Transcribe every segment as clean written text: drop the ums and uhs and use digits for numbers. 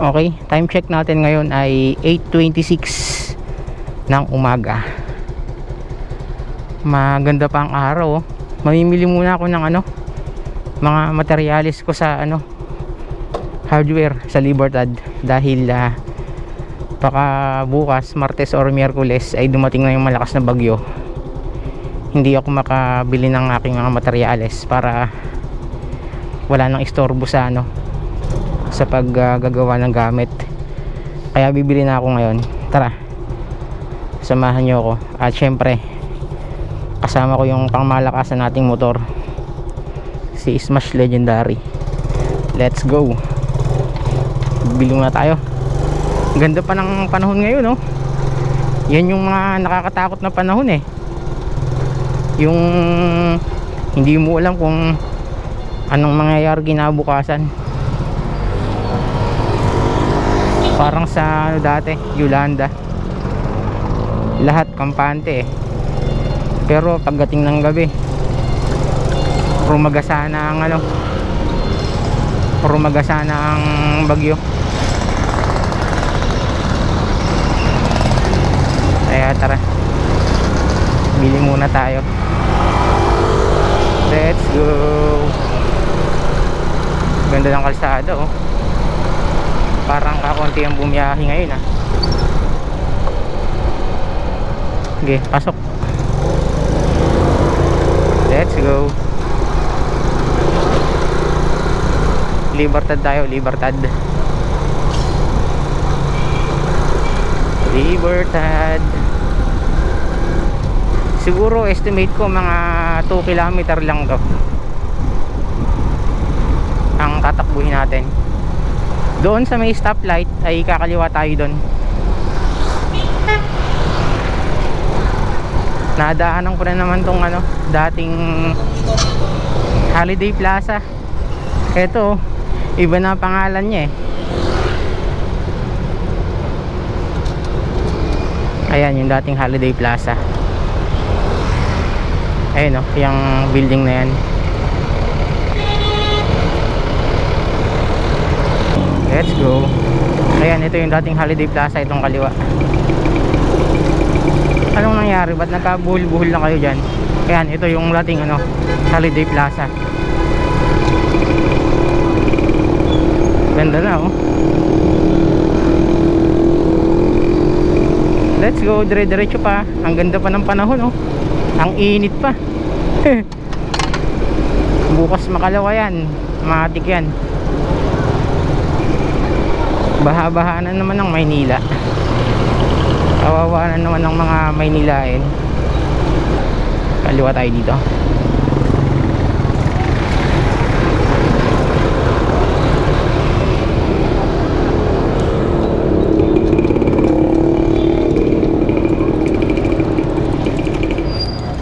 Okay, time check natin ngayon ay 8:26 ng umaga. Maganda pa ang araw. Mamimili muna ako ng mga materialis ko sa hardware sa Libertad dahil baka bukas, Martes or Miyerkules ay dumating na yung malakas na bagyo. Hindi ako makabili ng aking mga materyales para wala nang istorbo sa sa paggagawa ng gamit. Kaya bibili na ako ngayon. Tara, samahan nyo ako. At syempre kasama ko yung pangmalakasan nating motor, si Smash Legendary. Let's go. Bibili muna tayo. Ganda pa ng panahon ngayon, yan yung mga nakakatakot na panahon yung hindi mo alam kung anong mangyayari kinabukasan. Parang sa dati, Yolanda, lahat kampante pero pagdating ng gabi rumagasana ang bagyo. Kaya tara, bili muna tayo. Let's go. Ganda ng kalsada, parang kakunti ang bumiyahe ngayon. Okay, pasok. Let's go. Libertad tayo, Libertad. Libertad. Siguro estimate ko mga 2 kilometer lang to ang tatakbuhin natin. Doon sa may stoplight ay kakaliwa tayo doon. Nadaanan ko na naman tong dating Holiday Plaza. Eto, iba na pangalan niya Ayan yung dating Holiday Plaza. Ayun yung building na yan. Let's go. Ayan, ito yung dating Holiday Plaza, itong kaliwa. Anong nangyari? Ba't nagkabuhol-buhol na kayo dyan? Ayan, ito yung dating Holiday Plaza. Ganda na Let's go, dire-diretso pa. Ang ganda pa ng panahon Ang init pa. Bukas makalawa yan, matik yan. Baha-baha na naman ng Maynila. Kawawa na naman ng mga Maynilain. Kaliwa tayo dito.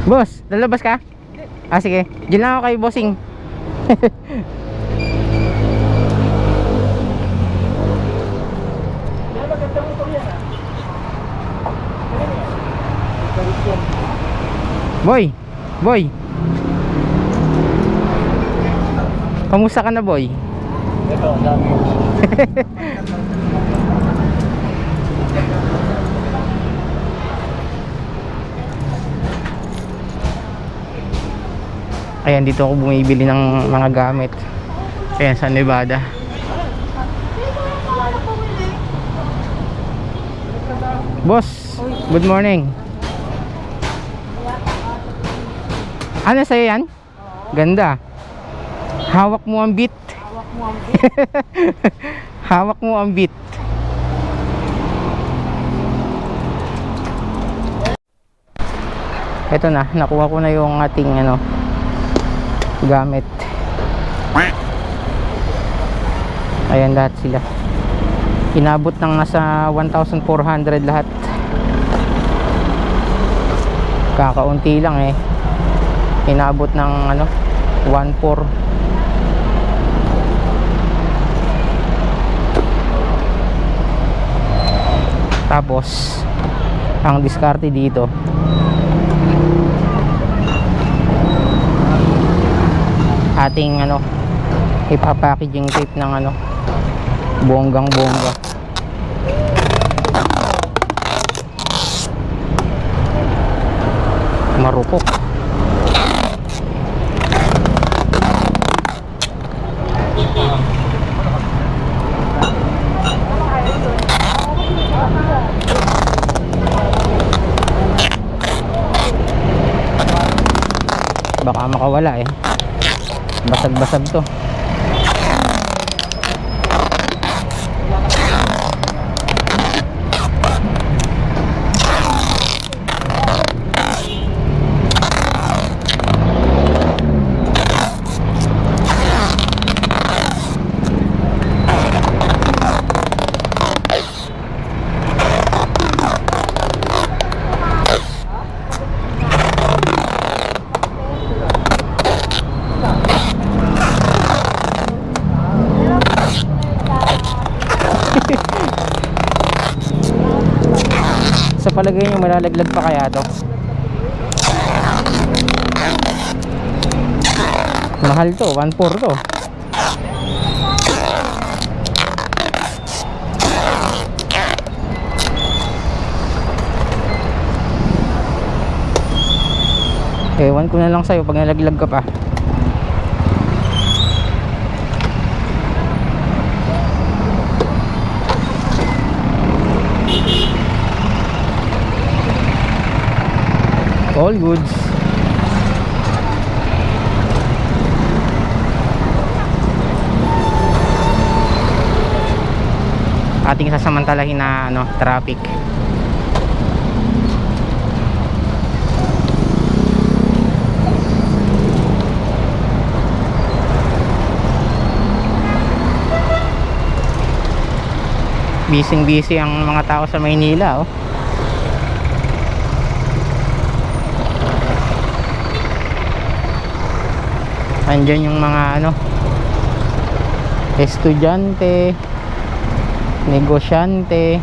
Boss, lalabas ka? Sige, diyan lang ako kay bossing. Boy. Kamusta ka na, boy? Ito, ang dami. Ayan, dito ako bumibili ng mga gamit. Ayan, sa Nevada. Boss, good morning. Ano sa'yo yan? Ganda. Hawak mo ang beat. Hawak mo ang beat. Ito na, nakuha ko na yung ating gamit. Ayan, lahat sila. Inabot ng nasa 1,400 lahat. Kakaunti lang inabot ng 1,400. Tapos ang diskarte dito, ating ipapackaging tape ng Bonggang bongga. Marupok. Baka makawala eh. Basag-basag to. Sa palagay nyo malalaglag pa kaya to? Mahal to, 1.4 to. Ewan ko na lang sa'yo pag nalaglag ka pa. All goods. Ating sasamantalahin na traffic. Busy ang mga tao sa Maynila, oh. Andyan yung mga estudyante, negosyante.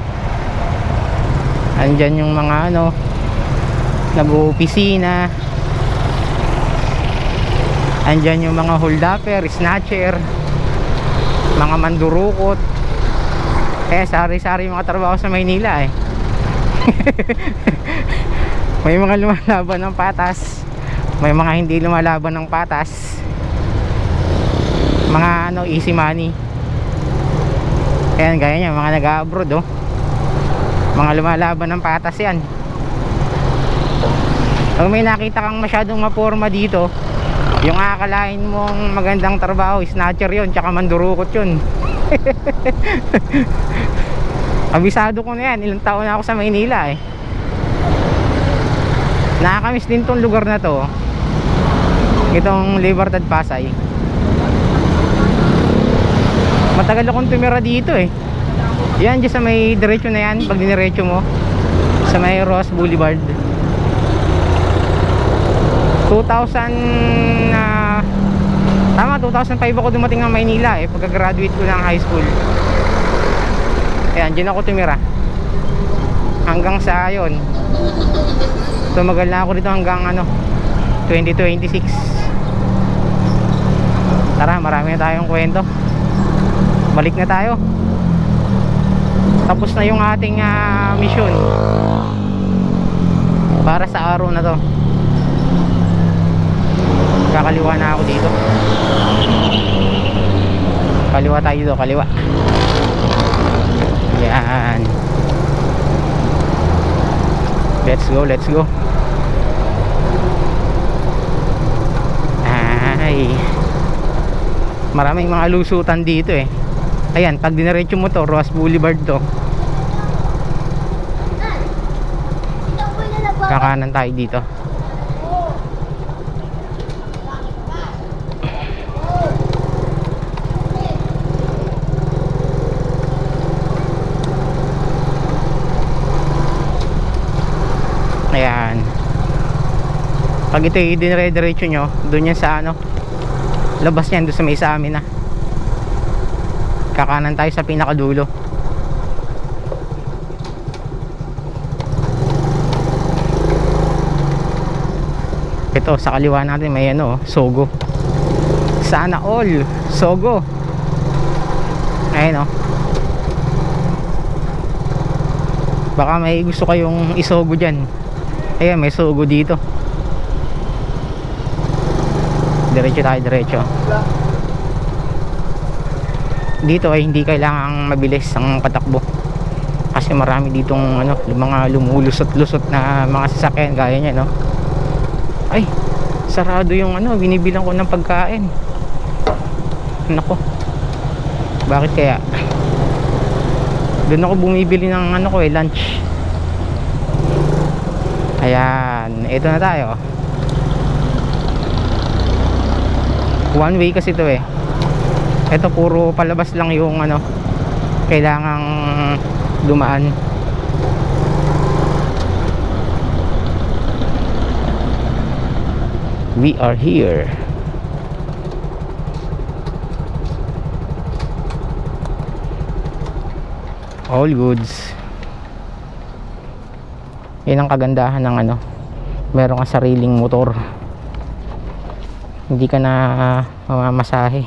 Andyan yung mga nag-oopisina. Andyan yung mga holdupper, snatcher, mga mandurukot. Sari-sari yung mga trabaho sa Maynila eh. May mga lumalaban ng patas, may mga hindi lumalaban ng patas. Mga easy money. Ayan, gaya niya, mga nag-abroad, oh. Mga lumalaban ng patas yan. Pag may nakita kang masyadong maporma dito, yung akalain mong magandang trabaho, snatcher yun, tsaka mandurukot yun. Abisado ko na yan, ilang taon na ako sa Maynila eh. Nakakamiss din tong lugar na to, itong Libertad Pasay. Matagal akong tumira dito eh. Yan, dyan sa may diretso na yan, pag diniretso mo sa may Ross Boulevard. 2005 ako dumating ng Maynila eh, pagka-graduate ko ng high school. Ayan, dyan ako tumira hanggang sa yun, tumagal na ako dito hanggang 2026. Tara, marami na tayong kwento. Balik na tayo. Tapos na yung ating mission para sa araw na to. Kakaliwa na ako dito. Kaliwa tayo dito, kaliwa. Yan. Let's go, let's go. Ay, maraming mga lusutan dito eh. Ayan, pag diniretso mo to, Ross Boulevard to, kakanan tayo dito. Ayan, pag ito i-dire-diretso nyo, doon yan sa labas yan, doon sa may sa amin na. Kakanan tayo sa pinakadulo. Ito sa kaliwa natin may Sogo. Sana all Sogo. Ayun Baka may gusto kayong isogo dyan. Ayan, may sogo dito. Diretso tayo, diretso. Dito ay hindi kailangang mabilis ang patakbo. Kasi marami ditong ano, mga lumulusot-lusot na mga sasakyan gaya niya, no. Ay, sarado yung ano, binibilang ko ng pagkain. Nako. Bakit kaya? Doon ako bumibili ng ano ko lunch. Ayan, ito na tayo. One way kasi ito eh. Ito puro palabas lang yung ano kailangang dumaan. We are here. All goods. Yan ang kagandahan ng ano, meron kang sariling motor, hindi ka na mamamasahe,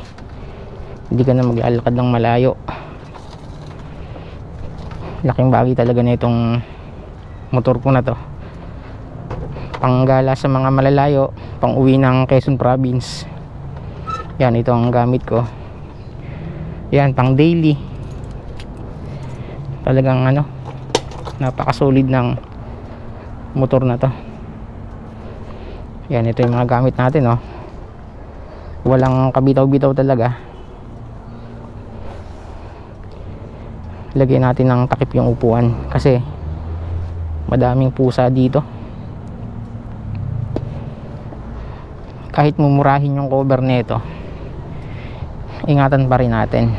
hindi ka na maglalakad ng malayo. Laking bagay talaga na itong motor ko na to, panggala sa mga malalayo, pang uwi ng Quezon Province. Yan, ito ang gamit ko. Yan, pang daily. Talagang ano, napaka-solid ng motor na to. Yan, ito yung mga gamit natin, oh. Walang kabitaw-bitaw talaga. Lagyan natin ng takip yung upuan kasi madaming pusa dito. Kahit mumurahin yung cover nito, ingatan pa rin natin.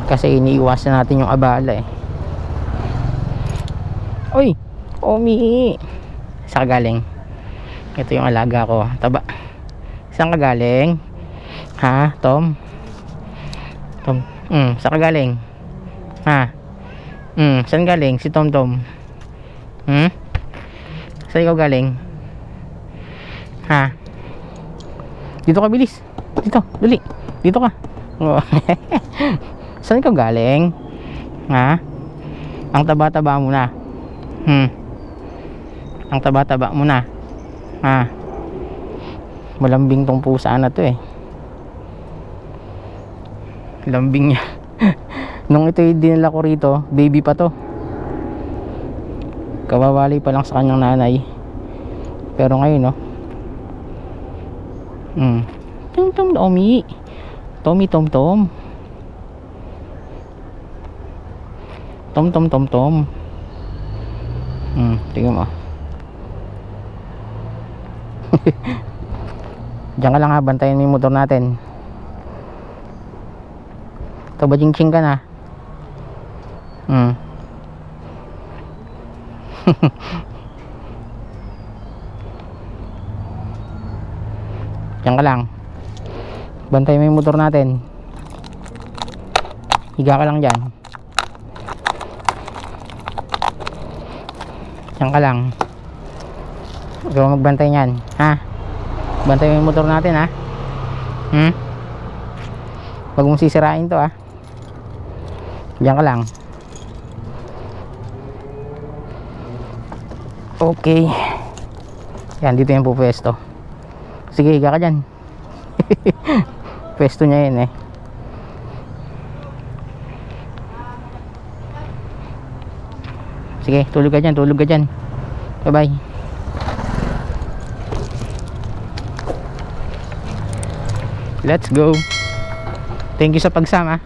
Kasi iniiwasan natin yung abala eh. Uy, Omi, saan ka galing? Ito yung alaga ko, taba. Saan ka galing? Ha, Tom? Tom, saan ka galing? Ha? Saan galing si Tom Tom? Saan ikaw galing? Ha? Dito ka, bilis. Dito, dali. Dito ka. Saan ikaw galing? Ha? Ang taba-taba mo na. Ang taba-taba mo na. Ha? Malambing tong pusa na to eh. Lambing niya. Nung ito dinala ko rito, baby pa to. Kawawali pa lang sa kanyang nanay. Pero ngayon, no. Tom Tom Omi. Tommy Tom Tom. Tom Tom Tom Tom. Tingnan mo. Diyan ka lang ha, bantayan mo yung motor natin. Ito ba ching ka na? Diyan ka lang. Bantayan mo yung motor natin. Higa ka lang dyan. Diyan ka lang. Ikaw magbantay niyan, ha? Bantay mo yung motor natin, ha? Huwag mong sisirain to, ha? Diyan ka lang. Okay. Yan, dito yung pupwesto. Sige, higa ka dyan. Pwesto niya yun, eh. Sige, tulog ka dyan, tulog ka dyan. Bye bye. Let's go. Thank you sa pagsama.